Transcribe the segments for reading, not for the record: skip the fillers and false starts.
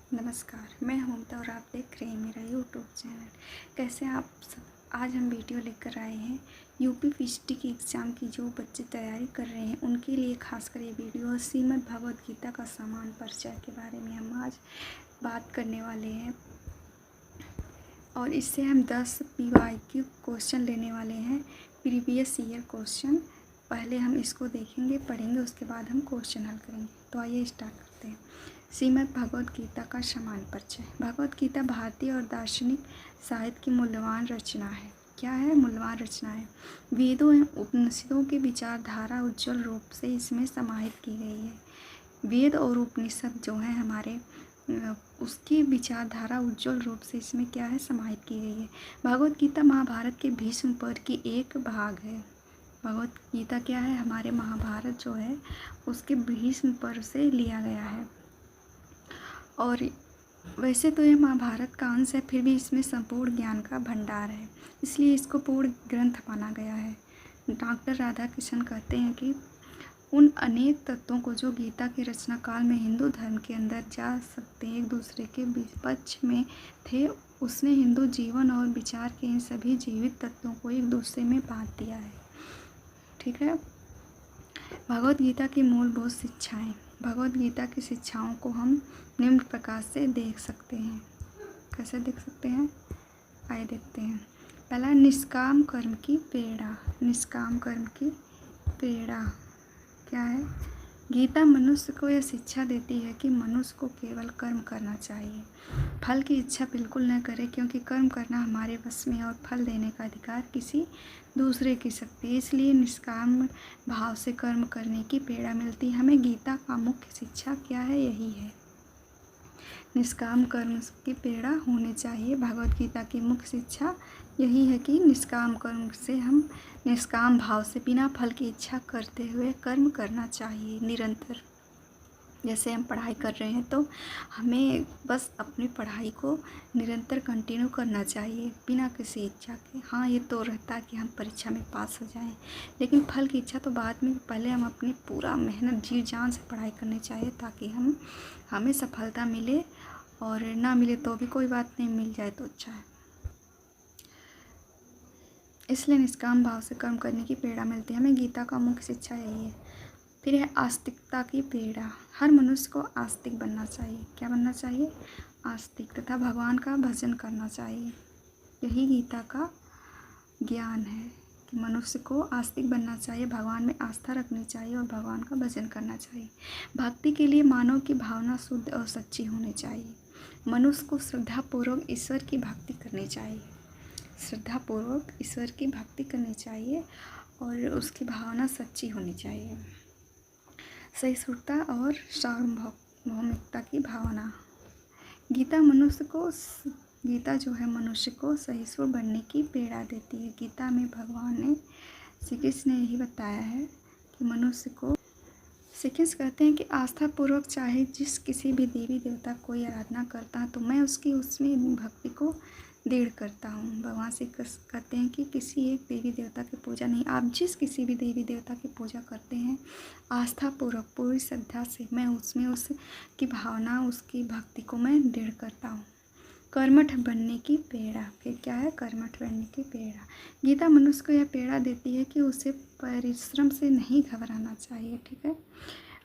नमस्कार, मैं हूँ ममता और आप देख रहे हैं मेरा यूट्यूब चैनल। कैसे आप सब? आज हम वीडियो लेकर आए हैं यूपी पीएचडी की एग्ज़ाम की जो बच्चे तैयारी कर रहे हैं उनके लिए खासकर ये वीडियो है। श्रीमद् भगवद गीता का समान परिचय के बारे में हम आज बात करने वाले हैं और इससे हम 10 PYQ क्वेश्चन लेने वाले हैं, प्रीवियस ईयर क्वेश्चन। पहले हम इसको देखेंगे, पढ़ेंगे, उसके बाद हम क्वेश्चन हल करेंगे। तो आइए स्टार्ट करते हैं। श्रीमद् भगवद गीता का समान परिचय। भगवद गीता भारतीय और दार्शनिक साहित्य की मूल्यवान रचना है। क्या है? मूल्यवान रचना है। वेदों एवं उपनिषदों की विचारधारा उज्ज्वल रूप से इसमें समाहित की गई है। वेद और उपनिषद जो है हमारे उसकी विचारधारा उज्ज्वल रूप से इसमें क्या है? समाहित की गई है। भगवद गीता महाभारत के भीष्म पर्व की एक भाग है। भगवद गीता क्या है? हमारे महाभारत जो है उसके भीष्म पर्व से लिया गया है। और वैसे तो ये महाभारत का अंश है, फिर भी इसमें संपूर्ण ज्ञान का भंडार है, इसलिए इसको पूर्ण ग्रंथ माना गया है। डॉक्टर राधाकृष्ण कहते हैं कि उन अनेक तत्वों को जो गीता के रचना काल में हिंदू धर्म के अंदर जा सकते एक दूसरे के पक्ष में थे, उसने हिंदू जीवन और विचार के इन सभी जीवित तत्वों को एक दूसरे में बांट दिया है। ठीक है। भगवद गीता की मूलभूत शिक्षाएं। भगवद गीता की शिक्षाओं को हम निम्न प्रकार से देख सकते हैं। कैसे देख सकते हैं? आइए देखते हैं। पहला, निष्काम कर्म की प्रेरणा। निष्काम कर्म की प्रेरणा क्या है? गीता मनुष्य को यह शिक्षा देती है कि मनुष्य को केवल कर्म करना चाहिए, फल की इच्छा बिल्कुल न करे, क्योंकि कर्म करना हमारे बस में और फल देने का अधिकार किसी दूसरे की शक्ति है। इसलिए निष्काम भाव से कर्म करने की प्रेरणा मिलती है हमें। गीता का मुख्य शिक्षा क्या है? यही है, निष्काम कर्म की प्रेरणा होनी चाहिए। भगवद गीता की मुख्य शिक्षा यही है कि निष्काम कर्म से हम निष्काम भाव से बिना फल की इच्छा करते हुए कर्म करना चाहिए निरंतर। जैसे हम पढ़ाई कर रहे हैं तो हमें बस अपनी पढ़ाई को निरंतर कंटिन्यू करना चाहिए बिना किसी इच्छा के। हाँ, ये तो रहता है कि हम परीक्षा में पास हो जाएं, लेकिन फल की इच्छा तो बाद में। पहले हम अपनी पूरा मेहनत जी जान से पढ़ाई करनी चाहिए ताकि हमें सफलता मिले, और ना मिले तो भी कोई बात नहीं, मिल जाए तो अच्छा है। इसलिए निष्काम भाव से कर्म करने की प्रेरणा मिलती है हमें। गीता का मुख्य शिक्षा यही है। फिर है आस्तिकता की प्रेरणा। हर मनुष्य को आस्तिक बनना चाहिए। क्या बनना चाहिए? आस्तिक, तथा भगवान का भजन करना चाहिए। यही गीता का ज्ञान है कि मनुष्य को आस्तिक बनना चाहिए, भगवान में आस्था रखनी चाहिए और भगवान का भजन करना चाहिए। भक्ति के लिए मानव की भावना शुद्ध और सच्ची होनी चाहिए। मनुष्य को श्रद्धापूर्वक ईश्वर की भक्ति करनी चाहिए। श्रद्धापूर्वक ईश्वर की भक्ति करनी चाहिए और उसकी भावना सच्ची होनी चाहिए। सहिष्णुता और सार्वभौमिकता की भावना। गीता जो है मनुष्य को सहिष्णु बनने की प्रेरणा देती है। गीता में भगवान ने, श्री कृष्ण ने यही बताया है कि मनुष्य को, श्री कृष्ण कहते हैं कि आस्थापूर्वक चाहे जिस किसी भी देवी देवता को आराधना करता है तो मैं उसमें भक्ति को दृढ़ करता हूँ। भगवान श्री कृष्ण कहते हैं कि किसी एक देवी देवता की पूजा नहीं, आप जिस किसी भी देवी देवता की पूजा करते हैं आस्थापूर्वक पूरी श्रद्धा से, मैं उसमें उसकी भावना, उसकी भक्ति को मैं दृढ़ करता हूँ। कर्मठ बनने की प्रेरणा। फिर क्या है? कर्मठ बनने की प्रेरणा। गीता मनुष्य को यह प्रेरणा देती है कि उसे परिश्रम से नहीं घबराना चाहिए। ठीक है।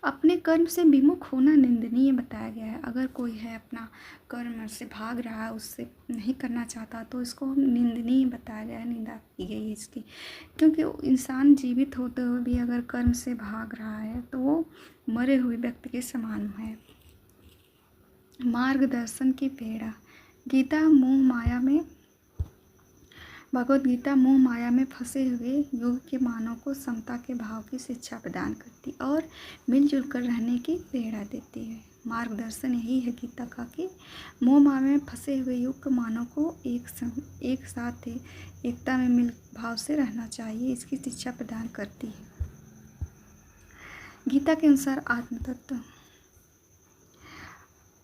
अपने कर्म से विमुख होना निंदनीय बताया गया है। अगर कोई है अपना कर्म से भाग रहा है, उससे नहीं करना चाहता, तो इसको निंदनीय बताया गया है, निंदा की गई है इसकी। क्योंकि इंसान जीवित होते हुए भी अगर कर्म से भाग रहा है तो वो मरे हुए व्यक्ति के समान है। मार्गदर्शन की प्रेरणा। भगवद गीता मोह माया में फंसे हुए युग के मानव को समता के भाव की शिक्षा प्रदान करती और मिलजुल कर रहने की प्रेरणा देती है। मार्गदर्शन यही है गीता का कि मोह माया में फंसे हुए युग के मानव को एक साथ एकता में मिल भाव से रहना चाहिए, इसकी शिक्षा प्रदान करती है। गीता के अनुसार आत्मतत्व।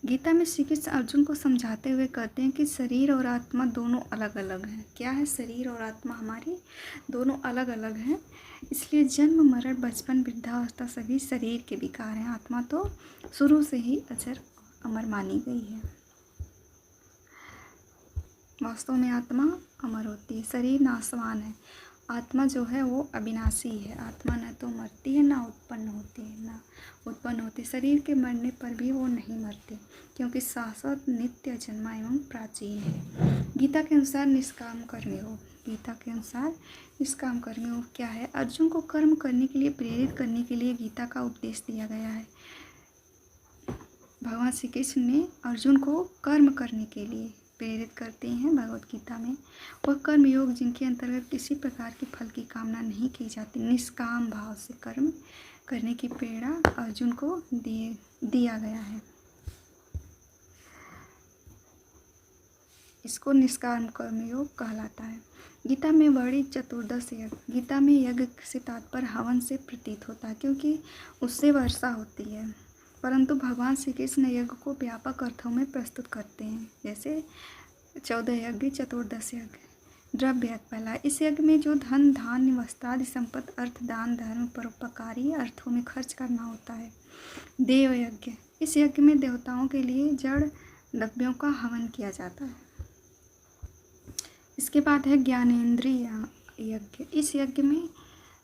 गीता में श्री कृष्ण अर्जुन को समझाते हुए कहते हैं कि शरीर और आत्मा दोनों अलग अलग हैं। क्या है? शरीर और आत्मा हमारी दोनों अलग अलग हैं। इसलिए जन्म, मरण, बचपन, वृद्धावस्था सभी शरीर के विकार हैं। आत्मा तो शुरू से ही अमर मानी गई है। वास्तव में आत्मा अमर होती है, शरीर नाशवान है, आत्मा जो है वो अविनाशी है। आत्मा न तो मरती है ना उत्पन्न होती है, शरीर के मरने पर भी वो नहीं मरती, क्योंकि शाश्वत नित्य अजन्मा एवं प्राचीन है। गीता के अनुसार निष्काम कर्मयोग, गीता के अनुसार निष्काम कर्मयोग क्या है? अर्जुन को कर्म करने के लिए प्रेरित करने के लिए गीता का उपदेश दिया गया है। भगवान श्री कृष्ण ने अर्जुन को कर्म करने के लिए प्रेरित करते हैं भगवत गीता में। वह कर्म योग जिनके अंतर्गत किसी प्रकार की फल की कामना नहीं की जाती, निष्काम भाव से कर्म करने की प्रेरणा अर्जुन को दिया गया है। इसको निष्काम कर्म योग कहलाता है। गीता में वर्णित चतुर्दश यज्ञ, गीता में यज्ञ से तात्पर्य हवन से प्रतीत होता है, क्योंकि उससे वर्षा होती है, परंतु भगवान श्री कृष्ण यज्ञ को व्यापक अर्थों में प्रस्तुत करते हैं, जैसे 14 यज्ञ, चतुर्दश यज्ञ। द्रव्य यज्ञ पहला, इस यज्ञ में जो धन धान्य वस्त्रादि संपत्ति अर्थ दान धर्म परोपकारी अर्थों में खर्च करना होता है। देव यज्ञ, इस यज्ञ में देवताओं के लिए जड़ द्रव्यों का हवन किया जाता है। इसके बाद है ज्ञानेंद्रिय यज्ञ, इस यज्ञ में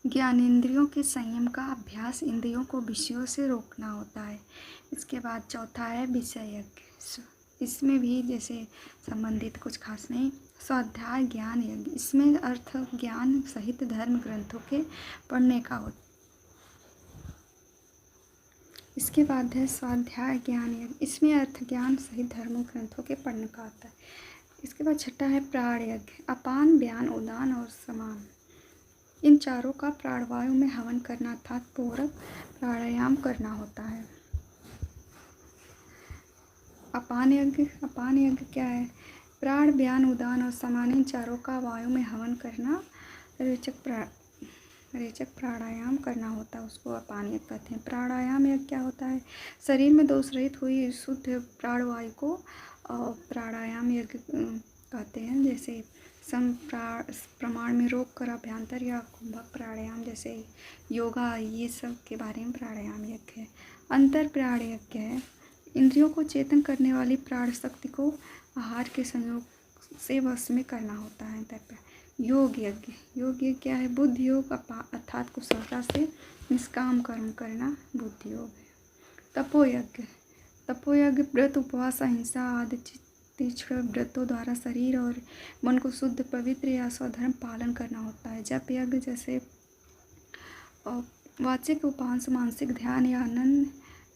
ज्ञानेंद्रियों के संयम का अभ्यास, इंद्रियों को विषयों से रोकना होता है। इसके बाद चौथा है विषय यज्ञ, इसमें भी जैसे संबंधित कुछ खास नहीं। स्वाध्याय ज्ञान यज्ञ, इसमें अर्थ ज्ञान सहित धर्म ग्रंथों के पढ़ने का होता है। इसके बाद है स्वाध्याय ज्ञान यज्ञ, इसमें अर्थ ज्ञान सहित धर्म ग्रंथों के पढ़ने का होता है। इसके बाद छठा है प्राण यज्ञ, अपान व्यान उदान और समान, इन चारों का प्राणवायु में हवन करना अर्थात पूरक प्राणायाम करना होता है। अपान यज्ञ क्या है? प्राण व्यान उदान और समान, इन चारों का वायु में हवन करना, रेचक प्राणायाम करना होता है, उसको अपान यज्ञ कहते हैं। प्राणायाम यज्ञ क्या होता है? शरीर में दोष रहित हुई शुद्ध प्राणवायु को प्राणायाम यज्ञ कहते हैं, जैसे प्रमाण में रोक कर अभ्यंतर या कुंभक प्राणायाम जैसे योगा, ये सब के बारे में प्राणायाम यज्ञ है। अंतर प्राण यज्ञ है, इंद्रियों को चेतन करने वाली प्राण शक्ति को आहार के संयोग से वश में करना होता है। योग यज्ञ क्या है? बुद्धि योग अर्थात कुशलता से निष्काम कर्म करना बुद्धि योग है। तपोयज्ञ व्रत उपवास अहिंसा आदि तीक्ष्ण व्रतों द्वारा शरीर और मन को शुद्ध पवित्र या स्वधर्म पालन करना होता है। जप यज्ञ जैसे वाचिक उपांश मानसिक ध्यान या आनंद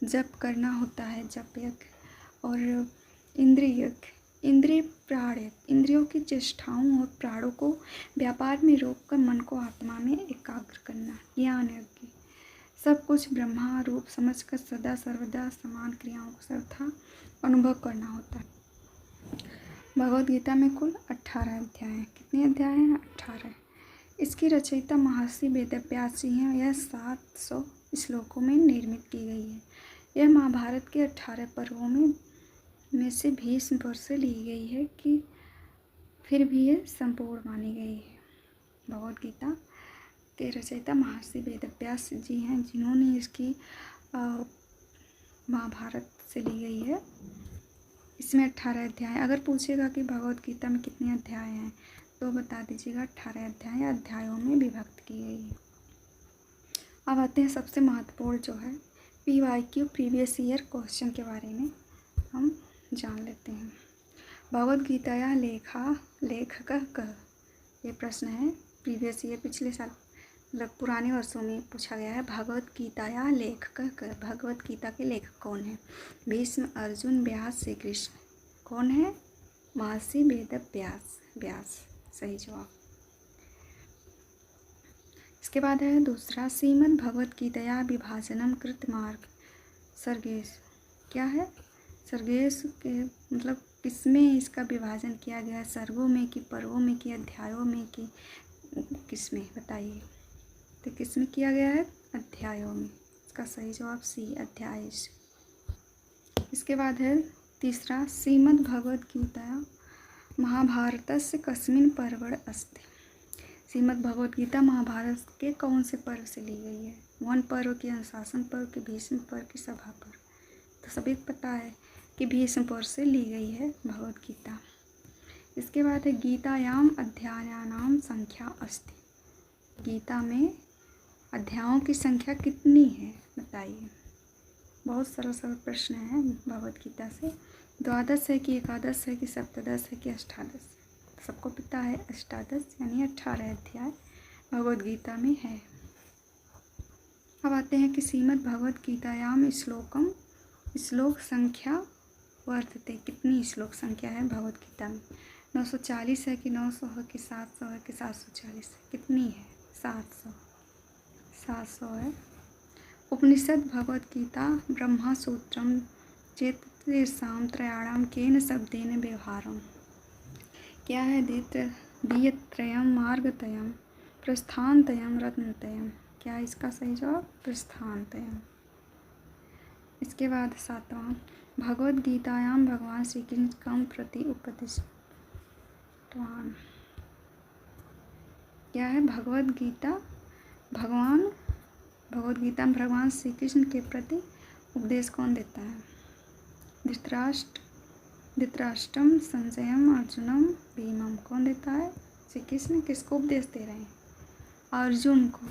जप करना होता है जप यज्ञ। और इंद्रिय यज्ञ, इंद्रिय प्राण यज्ञ, इंद्रियों की चेष्टाओं और प्राणों को व्यापार में रोककर मन को आत्मा में एकाग्र करना। ज्ञान यज्ञ, सब कुछ ब्रह्मा रूप समझकर सदा सर्वदा समान क्रियाओं को सर्वथा अनुभव करना होता है। भगवद गीता में कुल 18 अध्याय हैं। कितने अध्याय हैं? 18। इसकी रचयिता महर्षि वेदव्यास जी हैं। यह 700 श्लोकों में निर्मित की गई है। यह महाभारत के 18 पर्वों में से भीष्म पर्व से ली गई है कि फिर भी यह संपूर्ण मानी गई है। भगवद गीता के रचयिता महर्षि वेदव्यास जी हैं, जिन्होंने इसकी महाभारत से ली गई है। इसमें 18 अध्याय। अगर पूछेगा कि भगवद गीता में कितने अध्याय हैं तो बता दीजिएगा 18 अध्याय अध्यायों में विभक्त की गई है। अब आते हैं सबसे महत्वपूर्ण जो है PYQ प्रीवियस ईयर क्वेश्चन के बारे में हम जान लेते हैं। भगवद गीता या लेखक कह, ये प्रश्न है प्रीवियस ईयर पिछले साल मतलब पुराने वर्षों में पूछा गया है। भगवद गीता या लेखक कह, भगवद गीता के लेखक कौन है? भीष्म, अर्जुन, व्यास, श्री कृष्ण। कौन है? महर्षि व्यास सही जवाब। इसके बाद है दूसरा, श्रीमद् भगवद गीता विभाजनम कृत मार्ग सर्गेश क्या है? सर्गेश के मतलब किसमें इसका विभाजन किया गया है? सर्गों में कि पर्वों में कि अध्यायों में कि किसमें? बताइए। तो किसमें किया गया है? अध्यायों में। इसका सही जवाब सी, अध्याय। इसके बाद है तीसरा, श्रीमद् भगवद गीता महाभारतस्य कस्मिन् पर्वणि अस्ति। श्रीमद् भगवद गीता महाभारत के कौन से पर्व से ली गई है? वन पर्व की, अनुशासन पर्व की, भीष्म पर्व की, सभा पर्व? तो सभी को पता है कि भीष्मपुर से ली गई है भगवद गीता। इसके बाद है गीतायाम अध्यायानाम संख्या अस्ति। गीता में अध्यायों की संख्या कितनी है बताइए। बहुत सरल सरल प्रश्न है भगवद गीता से। द्वादश है कि एकादश है कि सप्तदश है कि अष्टादश। सबको पता है अष्टादश यानी 18 अध्याय भगवद गीता में है। अब आते हैं कि श्रीमद् भगवद गीतायाम श्लोकम, श्लोक संख्या वर्तते। कितनी श्लोक संख्या है भगवद गीता में? 940 है कि 900 है कि 700 है कि 740 है? कितनी है? 700 है। उपनिषद भगवद गीता ब्रह्मा सूत्रम चेतसाम त्रयाणाम केन शब्देन व्यवहारम। क्या है? दियत्रयम मार्गतयम प्रस्थानतयम रत्नतयम। क्या है इसका सही जवाब? प्रस्थानतयम। इसके बाद 7वां भगवद गीतायाम भगवान श्री कृष्ण कम प्रति उपदिष्टवान। क्या है? भगवद गीता में भगवान श्री कृष्ण के प्रति उपदेश कौन देता है? धृतराष्ट्रम संजयम अर्जुनम भीमम। कौन देता है? श्री कृष्ण। किसको उपदेश दे रहे हैं? अर्जुन को।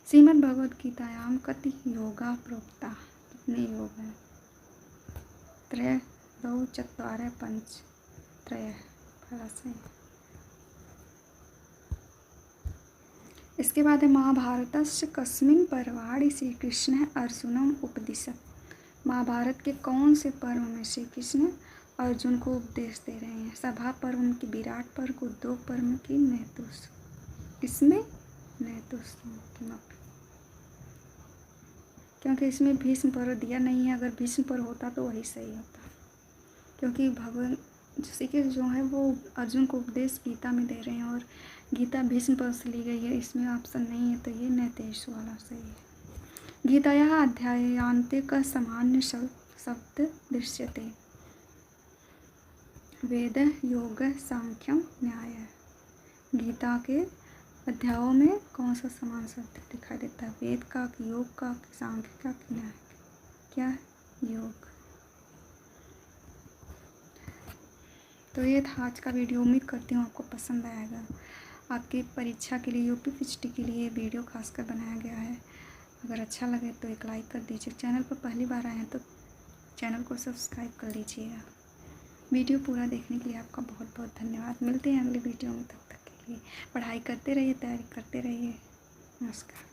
श्रीमद् भगवद गीतायाम कति योगा प्रोक्ता। कितने योग हैं? त्रय दौ चत्वारः पंच त्रय फलसे। इसके बाद है महाभारतस्य कस्मिन् पर्वाणि श्री कृष्ण अर्जुनम उपदिशत्। महाभारत के कौन से पर्व में श्री कृष्ण अर्जुन को उपदेश दे रहे हैं? सभा पर्व में कि विराट पर्व, उद्योग पर्व में कि नैतुस? इसमें नैतुस किमपि, क्योंकि इसमें भीष्म पर्व दिया नहीं है। अगर भीष्म पर्व होता तो वही सही होता, क्योंकि भगवान श्री कृष्ण जो है वो अर्जुन को उपदेश गीता में दे रहे हैं और गीता भीष्म पर्व से ली गई है। इसमें ऑप्शन नहीं है, तो ये नैतेश वाला सही है। गीतायाः अध्यायान्ते का सामान्य शब्द दृश्यते। वेद योग सांख्यम न्याय। गीता के अध्यायों में कौन सा समान शब्द दिखाई देता है? वेद का, योग का, सांख्य का, न्याय का? क्या है? योग। तो ये था आज का वीडियो। उम्मीद करती हूँ आपको पसंद आएगा। आपकी परीक्षा के लिए यूपी के लिए वीडियो खासकर बनाया गया है। अगर अच्छा लगे तो एक लाइक कर दीजिए। चैनल पर पहली बार आए हैं तो चैनल को सब्सक्राइब कर लीजिएगा। वीडियो पूरा देखने के लिए आपका बहुत बहुत धन्यवाद। मिलते हैं अगले वीडियो में। तब तक के लिए पढ़ाई करते रहिए, तैयारी करते रहिए। नमस्कार।